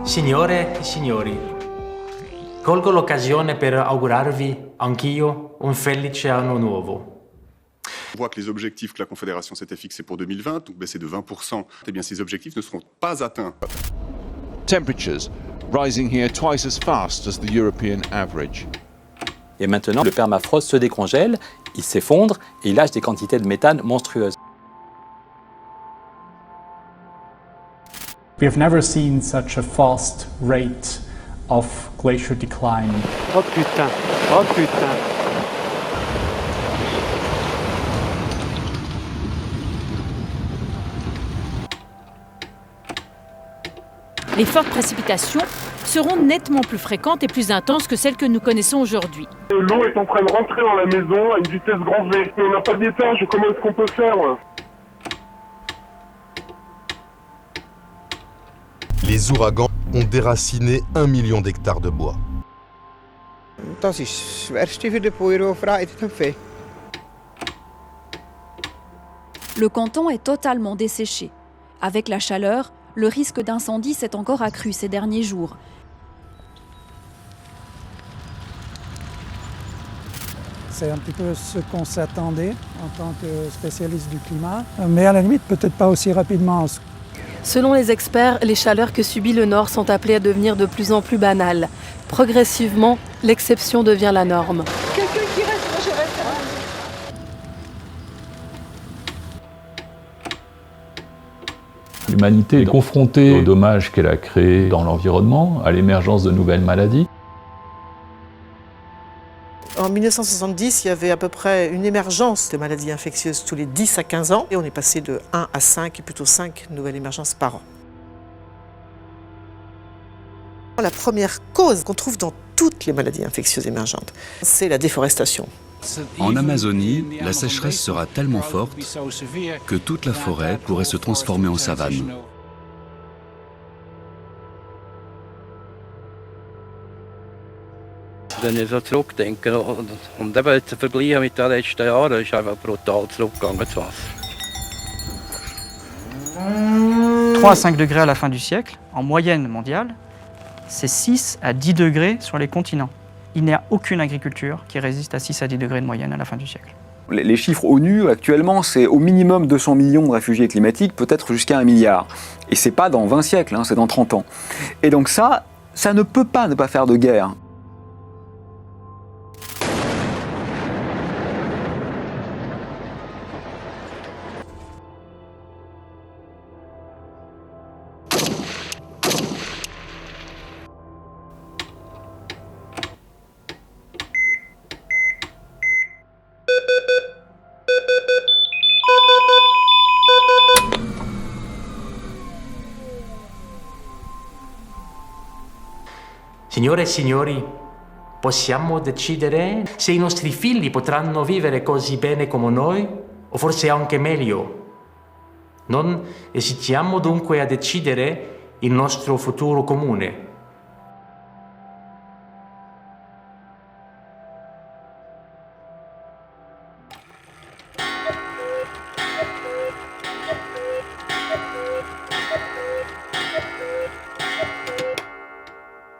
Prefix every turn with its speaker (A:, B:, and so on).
A: Signore e signori, colgo l'occasione per augurarvi anch'io un felice anno nuovo.
B: On voit que les objectifs que la Confédération s'était fixés pour 2020, donc baisser de 20%, eh bien ces objectifs ne seront pas atteints.
C: Temperatures rising here twice as fast as the European average.
D: Et maintenant, le permafrost se décongèle, il s'effondre et il lâche des quantités de méthane monstrueuses.
E: We have never seen such a fast rate of glacier decline.
F: Oh putain, oh putain.
G: Les fortes précipitations seront nettement plus fréquentes et plus intenses que celles que nous connaissons aujourd'hui.
H: L'eau est en train de rentrer dans la maison à une vitesse grand V. Mais on n'a pas d'étage, comment est-ce qu'on peut faire?
I: Les ouragans ont déraciné 1 million d'hectares de bois.
J: Le canton est totalement desséché. Avec la chaleur, le risque d'incendie s'est encore accru ces derniers jours.
K: C'est un petit peu ce qu'on s'attendait en tant que spécialiste du climat, mais à la limite peut-être pas aussi rapidement.
L: Selon les experts, les chaleurs que subit le Nord sont appelées à devenir de plus en plus banales. Progressivement, l'exception devient la norme.
M: Quelqu'un qui reste, moi je reste.
N: L'humanité est confrontée aux dommages qu'elle a créés dans l'environnement, à l'émergence de nouvelles maladies.
O: En 1970, il y avait à peu près une émergence de maladies infectieuses tous les 10 à 15 ans. Et on est passé de 1 à 5 et plutôt 5 nouvelles émergences par an. La première cause qu'on trouve dans toutes les maladies infectieuses émergentes, c'est la déforestation.
P: En Amazonie, la sécheresse sera tellement forte que toute la forêt pourrait se transformer en savane.
F: Wenn ich so zurückdenke und eben zu vergleichen mit den letzten Jahren, ist einfach brutal zurückgegangen das Wasser.
Q: 3 à 5 degrés à la fin du siècle, en moyenne mondiale, c'est 6 à 10 degrés sur les continents. Il n'y a aucune agriculture qui résiste à 6 à 10 degrés de moyenne à la fin du siècle.
R: Les chiffres ONU actuellement, c'est au minimum 200 millions de réfugiés climatiques, peut-être jusqu'à 1 milliard. Et c'est pas dans 20 siècles, c'est dans 30 ans. Et donc ça ne peut pas ne pas faire de guerre.
A: Signore e signori, possiamo decidere se i nostri figli potranno vivere così bene come noi o forse anche meglio. Non esitiamo dunque a decidere il nostro futuro comune.